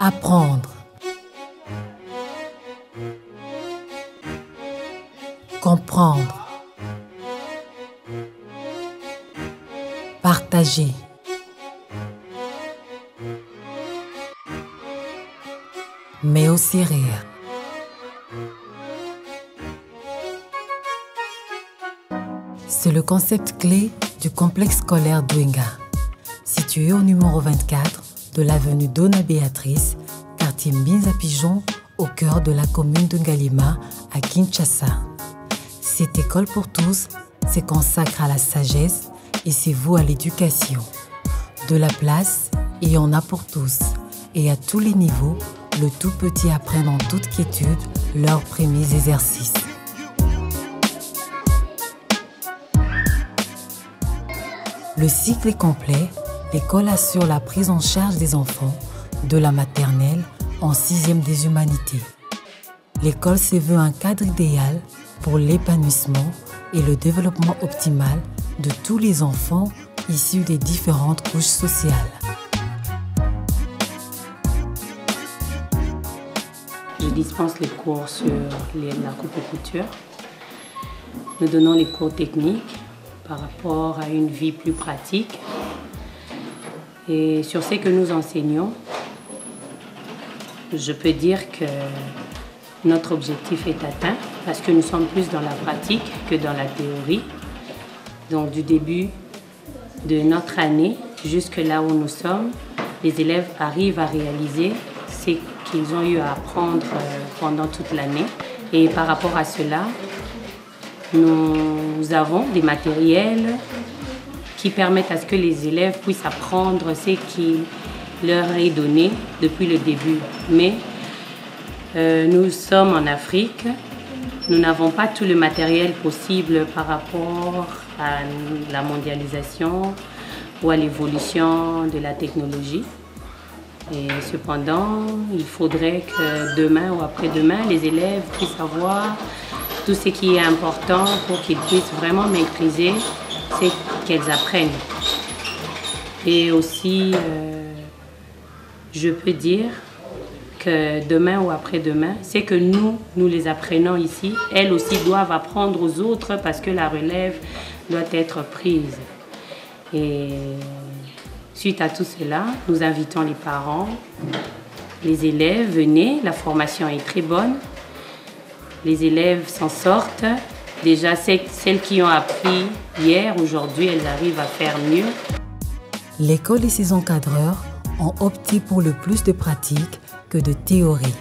Apprendre. Comprendre. Partager. Mais aussi rire. C'est le concept clé du complexe scolaire Dwenga, situé au numéro 24 de l'avenue Dona Béatrice, quartier Mbinza Pigeon, au cœur de la commune de Ngalima, à Kinshasa. Cette école pour tous se consacre à la sagesse et se voue à l'éducation. De la place, il y en a pour tous. Et à tous les niveaux, le tout petit apprend en toute quiétude leurs premiers exercices. Le cycle est complet. L'école assure la prise en charge des enfants de la maternelle en 6e des humanités. L'école se veut un cadre idéal pour l'épanouissement et le développement optimal de tous les enfants issus des différentes couches sociales. Je dispense les cours sur la coupe et couture. Nous donnons les cours techniques par rapport à une vie plus pratique. Et sur ce que nous enseignons, je peux dire que notre objectif est atteint parce que nous sommes plus dans la pratique que dans la théorie. Donc du début de notre année jusque là où nous sommes, les élèves arrivent à réaliser ce qu'ils ont eu à apprendre pendant toute l'année. Et par rapport à cela, nous avons des matériels qui permettent à ce que les élèves puissent apprendre ce qui leur est donné depuis le début. Mais nous sommes en Afrique, nous n'avons pas tout le matériel possible par rapport à la mondialisation ou à l'évolution de la technologie. Et cependant, il faudrait que demain ou après-demain, les élèves puissent avoir tout ce qui est important pour qu'ils puissent vraiment maîtriser ce qu'elles apprennent. Et aussi, je peux dire que demain ou après-demain, c'est que nous les apprenons ici, elles aussi doivent apprendre aux autres parce que la relève doit être prise. Et suite à tout cela, nous invitons les parents, les élèves, venez, la formation est très bonne. Les élèves s'en sortent. Déjà, celles qui ont appris hier, aujourd'hui, elles arrivent à faire mieux. L'école et ses encadreurs ont opté pour le plus de pratique que de théorie.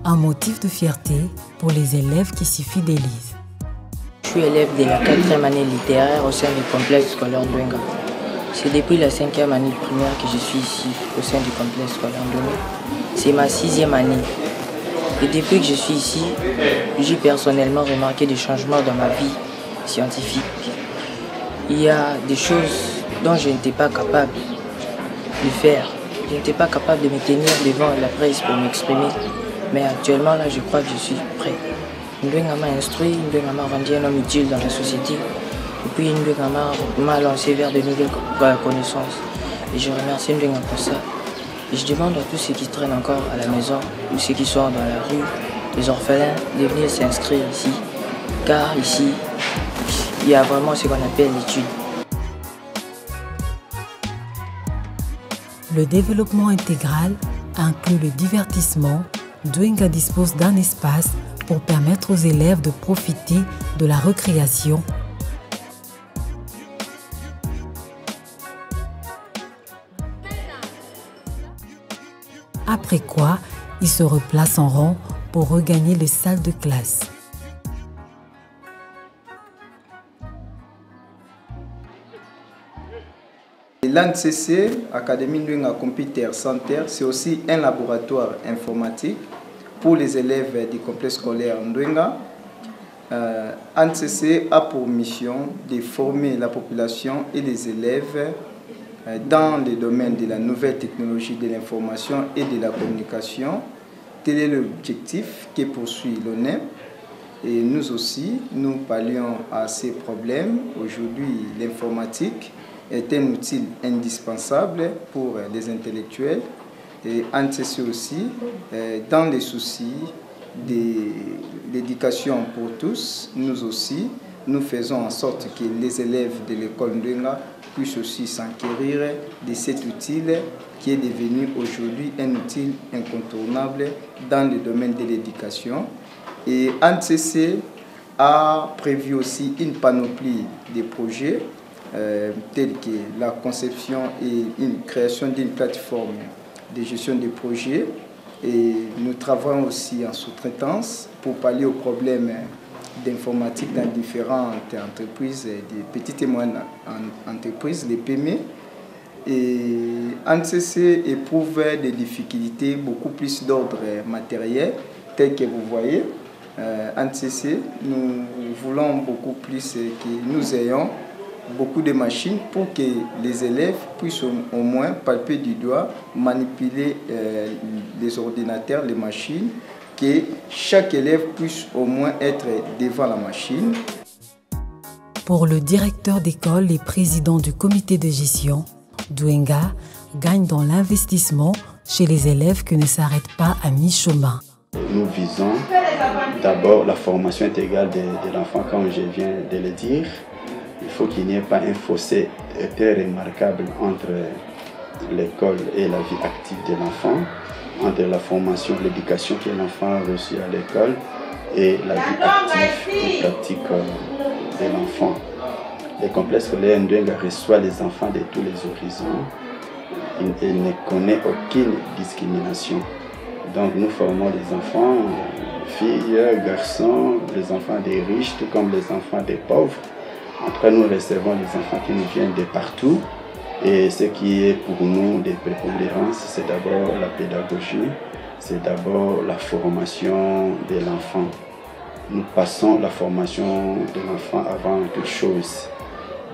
Un motif de fierté pour les élèves qui s'y fidélisent. Je suis élève de la 4e année littéraire au sein du complexe scolaire Dwenga. C'est depuis la 5e année primaire que je suis ici, au sein du complexe scolaire Dwenga. C'est ma 6e année. Et depuis que je suis ici, j'ai personnellement remarqué des changements dans ma vie scientifique. Il y a des choses dont je n'étais pas capable de faire. Je n'étais pas capable de me tenir devant la presse pour m'exprimer. Mais actuellement, là, je crois que je suis prêt. Ndwenga m'a instruit, Ndwenga m'a rendu un homme utile dans la société. Et puis Ndwenga m'a lancé vers de nouvelles connaissances. Et je remercie Ndwenga pour ça. Et je demande à tous ceux qui traînent encore à la maison ou ceux qui sont dans la rue, les orphelins, de venir s'inscrire ici. Car ici, il y a vraiment ce qu'on appelle l'étude. Le développement intégral inclut le divertissement. Dwenga dispose d'un espace pour permettre aux élèves de profiter de la récréation. Après quoi, ils se replacent en rang pour regagner les salles de classe. L'ANCC, Académie Ndwenga Computer Center, c'est aussi un laboratoire informatique pour les élèves du complexe scolaire Ndwenga. ANCC a pour mission de former la population et les élèves dans les domaines de la nouvelle technologie de l'information et de la communication. Tel est l'objectif que poursuit l'ONEM. Et nous aussi, nous pallions à ces problèmes. Aujourd'hui, l'informatique est un outil indispensable pour les intellectuels et ANCC aussi, dans les soucis de l'éducation pour tous, nous aussi, nous faisons en sorte que les élèves de l'école Ndwenga puissent aussi s'enquérir de cet outil qui est devenu aujourd'hui un outil incontournable dans le domaine de l'éducation. Et ANCC a prévu aussi une panoplie de projets tels que la conception et une création d'une plateforme de gestion des projets. Et nous travaillons aussi en sous-traitance pour pallier aux problèmes d'informatique dans différentes entreprises, des petites et moyennes entreprises, les PME. Et ANCC éprouve des difficultés beaucoup plus d'ordre matériel, tel que vous voyez. ANCC, nous voulons beaucoup plus que nous ayons beaucoup de machines pour que les élèves puissent au moins palper du doigt, manipuler les ordinateurs, les machines, que chaque élève puisse au moins être devant la machine. Pour le directeur d'école et président du comité de gestion, Ndwenga gagne dans l'investissement chez les élèves qui ne s'arrêtent pas à mi-chemin. Nous visons d'abord la formation intégrale de l'enfant, comme je viens de le dire. Il faut qu'il n'y ait pas un fossé très remarquable entre l'école et la vie active de l'enfant, entre la formation, l'éducation que l'enfant a reçue à l'école et la vie active et pratique de l'enfant. Le complexe scolaire Ndwenga reçoit les enfants de tous les horizons. Il ne connaît aucune discrimination. Donc nous formons les enfants, filles, garçons, les enfants des riches, tout comme les enfants des pauvres. Après, nous recevons les enfants qui nous viennent de partout. Et ce qui est pour nous des prépondérances, c'est d'abord la pédagogie, c'est d'abord la formation de l'enfant. Nous passons la formation de l'enfant avant toute chose.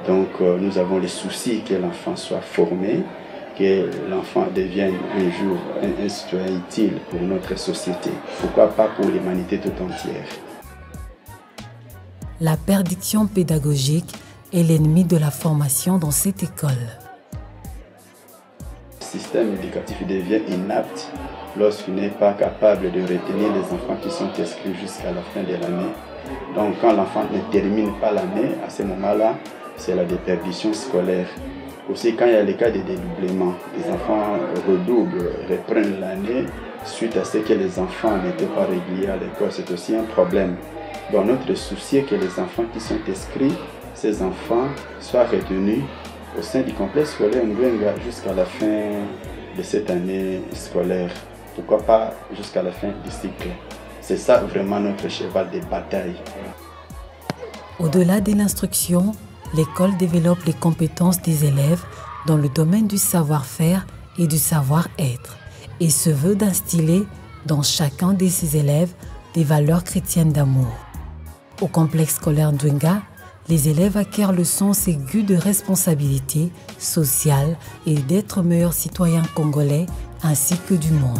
Donc nous avons le souci que l'enfant soit formé, que l'enfant devienne un jour un citoyen utile pour notre société. Pourquoi pas pour l'humanité tout entière. La perdition pédagogique est l'ennemi de la formation dans cette école. Le système éducatif devient inapte lorsqu'il n'est pas capable de retenir les enfants qui sont inscrits jusqu'à la fin de l'année. Donc quand l'enfant ne termine pas l'année, à ce moment-là, c'est la déperdition scolaire. Aussi quand il y a les cas de dédoublement, les enfants redoublent, reprennent l'année suite à ce que les enfants n'étaient pas réguliers à l'école, c'est aussi un problème. Donc notre souci est que les enfants qui sont inscrits, ces enfants soient retenus au sein du complexe scolaire Ndwenga jusqu'à la fin de cette année scolaire. Pourquoi pas jusqu'à la fin du cycle. C'est ça vraiment notre cheval de bataille. Au-delà de l'instruction, l'école développe les compétences des élèves dans le domaine du savoir-faire et du savoir-être et se veut d'instiller dans chacun de ses élèves des valeurs chrétiennes d'amour. Au complexe scolaire Ndwenga, les élèves acquièrent le sens aigu de responsabilité sociale et d'être meilleurs citoyens congolais ainsi que du monde.